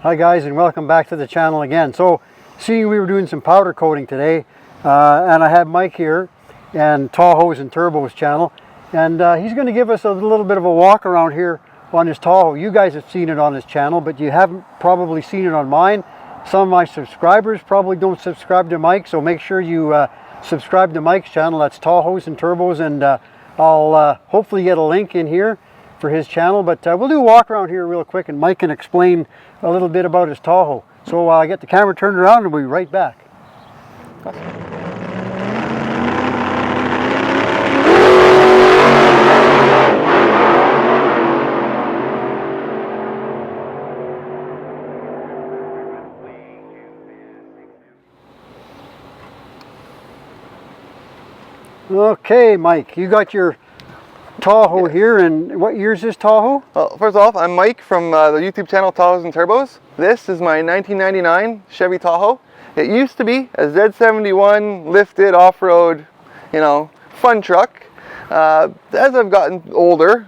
Hi guys, and welcome back to the channel again. So, seeing we were doing some powder coating today, and I had Mike here, and Tahoe's and Turbo's channel, and he's going to give us a little bit of a walk around here on his Tahoe. You guys have seen it on his channel, but you haven't probably seen it on mine. Some of my subscribers probably don't subscribe to Mike, so make sure you subscribe to Mike's channel. That's Tahoe's and Turbos, and I'll hopefully get a link in here for his channel. But we'll do a walk around here real quick, and Mike can explain a little bit about his Tahoe. So I'll get the camera turned around and we'll be right back. Okay, Mike, you got your Tahoe here, and what year is this Tahoe? Well, first off, I'm Mike from the YouTube channel Tahoes and Turbos. This is my 1999 Chevy Tahoe. It used to be a Z71 lifted off-road, fun truck. As I've gotten older,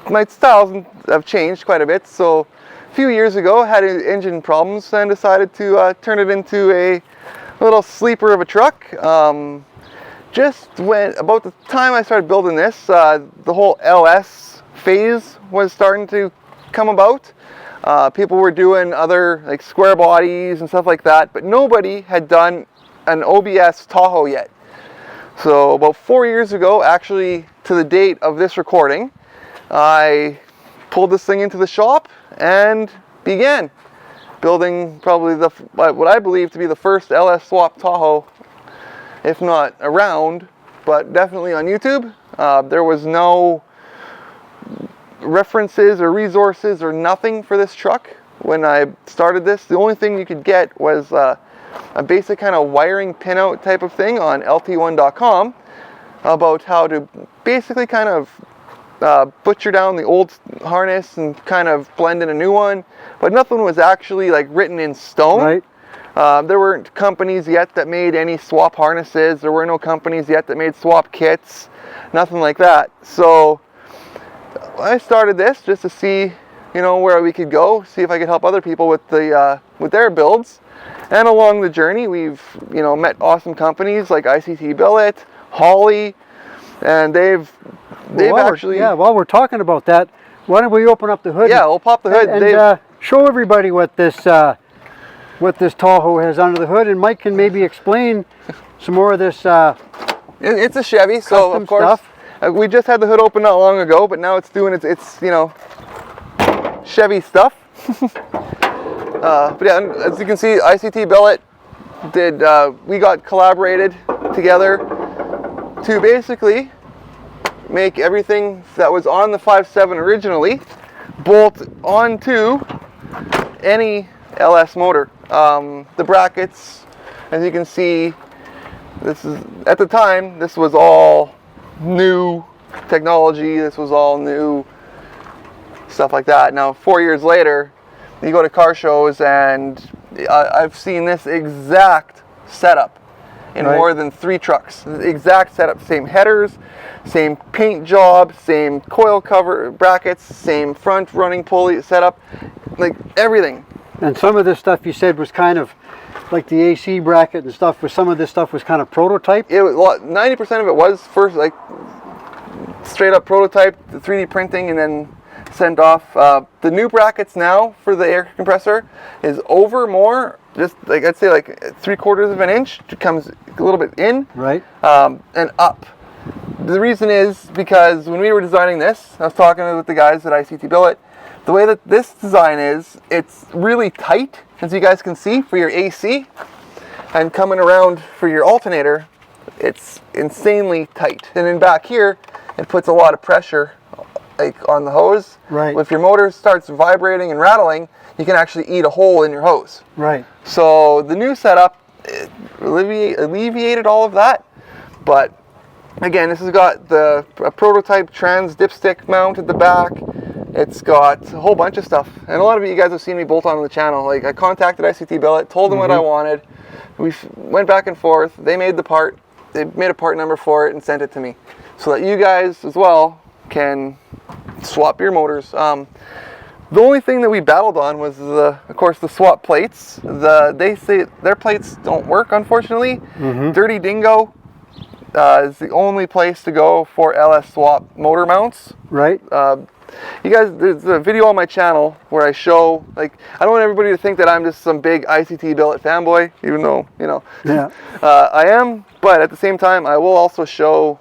my styles have changed quite a bit. So a few years ago, I had engine problems and decided to turn it into a little sleeper of a truck. Just when, about the time I started building this, the whole LS phase was starting to come about. People were doing other like square bodies and stuff like that, but nobody had done an OBS Tahoe yet. So about 4 years ago, actually to the date of this recording, I pulled this thing into the shop and began building probably what I believe to be the first LS swap Tahoe, if not around, but definitely on YouTube. There was no references or resources or nothing for this truck when I started this. The only thing you could get was a basic kind of wiring pinout type of thing on lt1.com about how to basically kind of butcher down the old harness and kind of blend in a new one, but nothing was actually like written in stone. Right. There weren't companies yet that made any swap harnesses. There were no companies yet that made swap kits, nothing like that. So I started this just to see, where we could go, see if I could help other people with their builds. And along the journey, we've, met awesome companies like ICT Billet, Holly, and they've actually. Yeah, while we're talking about that, why don't we open up the hood? Yeah, we'll pop the hood and show everybody what this Tahoe has under the hood, and Mike can maybe explain some more of this. It's a Chevy, so of course we just had the hood open not long ago, but now it's doing its Chevy stuff. But yeah, as you can see, ICT Billet we got collaborated together to basically make everything that was on the 5.7 originally bolt onto any LS motor. The brackets, as you can see, at the time this was all new technology. This was all new stuff like that. Now 4 years later, you go to car shows and I've seen this exact setup in more than 3 trucks. The exact setup, same headers, same paint job, same coil cover brackets, same front running pulley setup, like everything. And some of this stuff you said was kind of like the AC bracket and stuff. Some of this stuff was kind of prototype. It was 90% of it was first like straight up prototype, the 3D printing, and then sent off. The new brackets now for the air compressor is over more, just like I'd say like 3/4 of an inch. It comes a little bit in, right, and up. The reason is because when we were designing this, I was talking with the guys at ICT Billet. The way that this design is, it's really tight, as you guys can see, for your AC, and coming around for your alternator, it's insanely tight. And then back here, it puts a lot of pressure like on the hose. Right. If your motor starts vibrating and rattling, you can actually eat a hole in your hose. Right. So the new setup alleviated all of that, but again, this has got a prototype trans dipstick mount at the back. It's got a whole bunch of stuff, and a lot of you guys have seen me bolt on the channel. Like, I contacted ICT Billet, told them what I wanted. We went back and forth. They made the part. They made a part number for it and sent it to me, so that you guys as well can swap your motors. The only thing that we battled on was, of course, the swap plates. They say their plates don't work, unfortunately. Dirty Dingo is the only place to go for LS swap motor mounts. Right. You guys, there's a video on my channel where I show, like, I don't want everybody to think that I'm just some big ICT billet fanboy, even though, you know, Yeah. I am, but at the same time, I will also show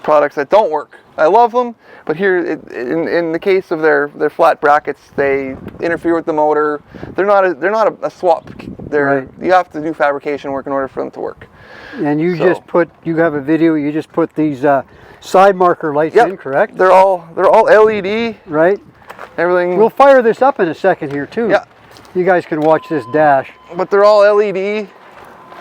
products that don't work. I love them, but here, in the case of their flat brackets, they interfere with the motor. They're not a swap. Right. You have to do fabrication work in order for them to work. And you have a video, you just put these side marker lights in, correct? They're all LED. Right. Everything. We'll fire this up in a second here too. Yeah. You guys can watch this dash. But they're all LED,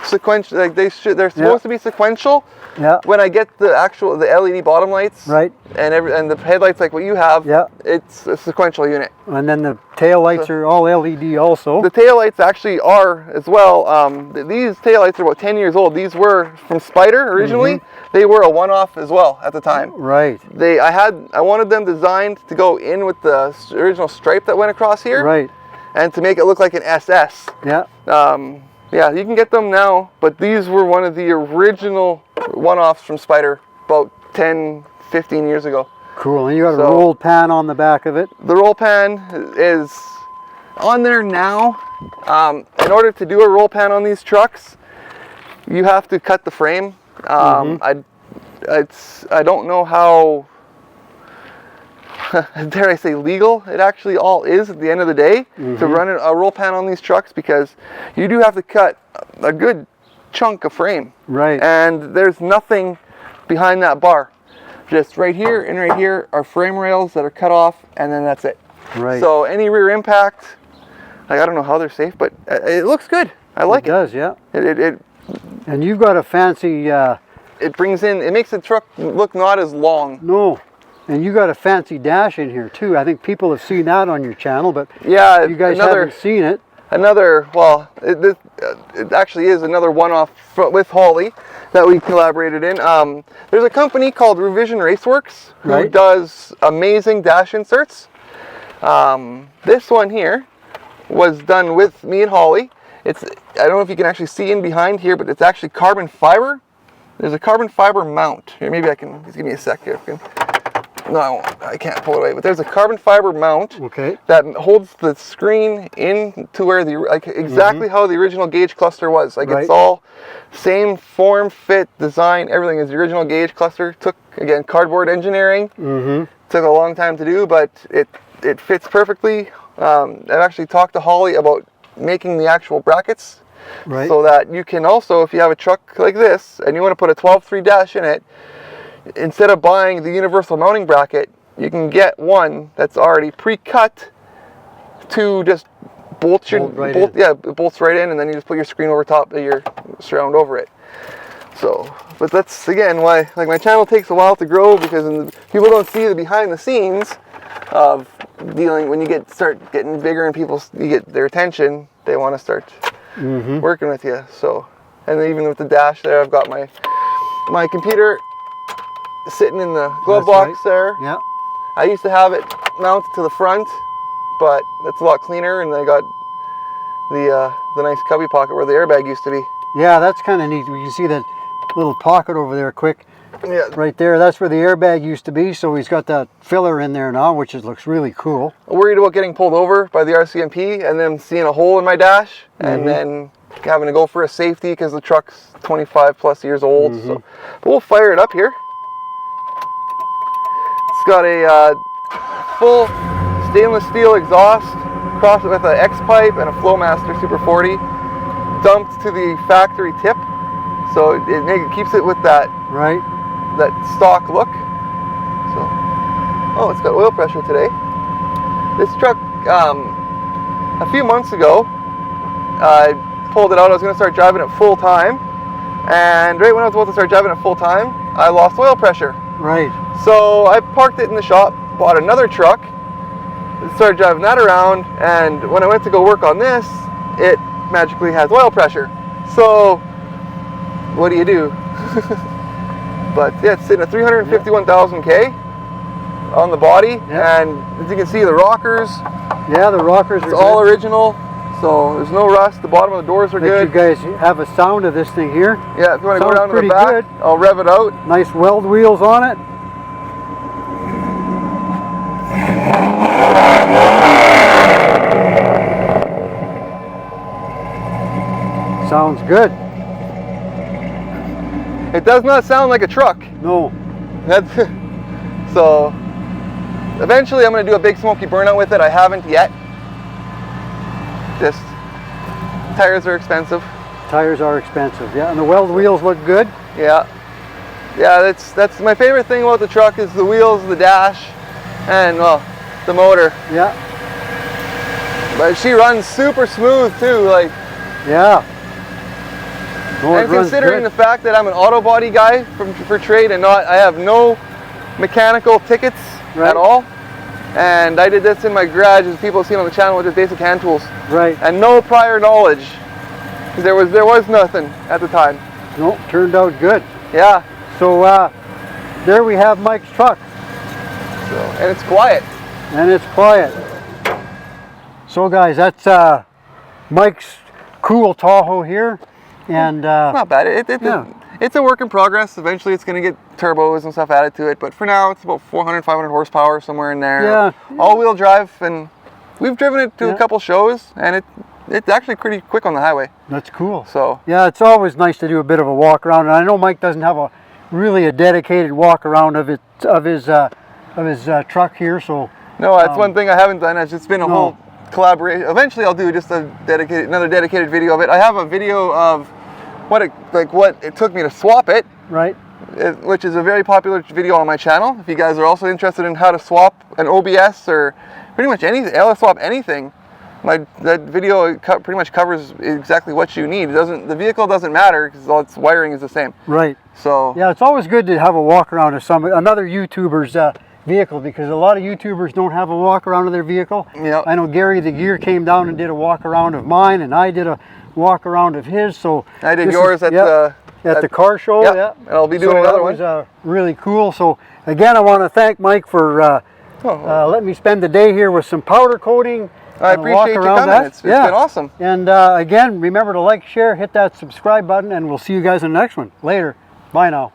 sequential. Like they're supposed to be sequential. Yeah. When I get the LED bottom lights, Right. and the headlights like what you have, Yeah. it's a sequential unit. And then the tail lights are all LED also. The tail lights actually are as well. These tail lights are about 10 years old. These were from Spider originally. They were a one-off as well at the time. Right. I wanted them designed to go in with the original stripe that went across here. Right. And to make it look like an SS. Yeah. Yeah, you can get them now, but these were one of the original one-offs from Spider about 10, 15 years ago. Cool. And you got a rolled pan on the back of it. The roll pan is on there now. In order to do a roll pan on these trucks, you have to cut the frame. I don't know how, dare I say, legal it actually all is at the end of the day to run a roll pan on these trucks, because you do have to cut a good chunk of frame. Right. And there's nothing behind that bar. Just right here and right here are frame rails that are cut off, and then that's it. Right. So any rear impact, like, I don't know how they're safe, but it looks good. I like it. It does, yeah. It And you've got a fancy... it makes the truck look not as long. No. And you got a fancy dash in here too. I think people have seen that on your channel, but Yeah, you guys haven't seen it. It actually is another one-off with Holly that we collaborated in. There's a company called Revision Raceworks who does amazing dash inserts. This one here was done with me and Holly. I don't know if you can actually see in behind here, but it's actually carbon fiber. There's a carbon fiber mount. Here, maybe I can, just give me a sec here. No, I can't pull it away, but there's a carbon fiber mount that holds the screen in to where exactly how the original gauge cluster was. It's all same form, fit, design, everything is the original gauge cluster. Took, again, cardboard engineering. Took a long time to do, but it fits perfectly. I've actually talked to Holly about making the actual brackets. So that you can also, if you have a truck like this and you want to put a 12.3 dash in it, instead of buying the universal mounting bracket, you can get one that's already pre-cut to just bolts right in, and then you just put your screen over top of your surround over it. So, but that's again why, like, my channel takes a while to grow, because people don't see the behind the scenes of dealing when you start getting bigger and you get their attention. They want to start working with you. So, and then even with the dash there, I've got my computer sitting in the glove box there. Yeah. I used to have it mounted to the front, but that's a lot cleaner, and I got the nice cubby pocket where the airbag used to be. Yeah, that's kind of neat. You can see that little pocket over there quick. Yeah. Right there, that's where the airbag used to be, so he's got that filler in there now, which looks really cool. I'm worried about getting pulled over by the RCMP and then seeing a hole in my dash, and then having to go for a safety because the truck's 25 plus years old. So, but we'll fire it up here. It's got a full stainless steel exhaust, crossed it with an X-pipe and a Flowmaster Super 40, dumped to the factory tip, so it keeps it with that stock look. So, oh, it's got oil pressure today. This truck, a few months ago, I pulled it out. I was going to start driving it full time, and right when I was about to start driving it full time, I lost oil pressure. Right. So I parked it in the shop, bought another truck, started driving that around, and when I went to go work on this, it magically has oil pressure. So what do you do? But yeah, it's sitting at 351,000 K on the body, Yeah. and as you can see, the rockers, Yeah, the rockers are it's all good. original, so there's no rust. The bottom of the doors are Let good. you guys have a sound of this thing here. Yeah, if you want to go Sounds down to the pretty back, good. I'll rev it out. Nice weld wheels on it. Sounds good. It does not sound like a truck. No. That's so eventually I'm going to do a big smoky burnout with it. I haven't yet. Just tires are expensive. Tires are expensive. Yeah, and the weld wheels look good. Yeah. Yeah, that's my favorite thing about the truck is the wheels, the dash, and well, the motor. Yeah. But she runs super smooth too, like. Yeah. No, it And runs considering good. the fact that I'm an auto body guy for trade and I have no mechanical tickets Right. at all. And I did this in my garage, as people have seen on the channel, with just basic hand tools. Right. And no prior knowledge. There was nothing at the time. No, turned out good. Yeah. So there we have Mike's truck. So, and it's quiet. And it's quiet. So guys, that's Mike's cool Tahoe here. And Not bad. Yeah. It's a work in progress. Eventually it's going to get turbos and stuff added to it. But for now, it's about 400, 500 horsepower, somewhere in there. Yeah. All-wheel drive. And we've driven it to Yeah. a couple shows. And it's actually pretty quick on the highway. that's cool. So, Yeah, it's always nice to do a bit of a walk around. And I know Mike doesn't have a dedicated walk around of his truck here. So no, that's one thing I haven't done. It's just been a No. whole collaboration. Eventually I'll do just another dedicated video of it. I have a video of what it took me to swap it, right. which is a very popular video on my channel. If you guys are also interested in how to swap an OBS or pretty much anything, LS swap anything, that video pretty much covers exactly what you need. The vehicle doesn't matter because all its wiring is the same. Right. So Yeah, it's always good to have a walk around of another YouTuber's vehicle, because a lot of YouTubers don't have a walk around of their vehicle. Yep. I know Gary the Gear came down and did a walk around of mine, and I did a walk around of his. So I did this yours is- at the car show. Yep, Yeah, and I'll be doing another one. That was really cool. So again, I want to thank Mike for letting me spend the day here with some powder coating. I and a walk appreciate you around coming. that. It's been awesome. And again, remember to like, share, hit that subscribe button, and we'll see you guys in the next one. Later. Bye now.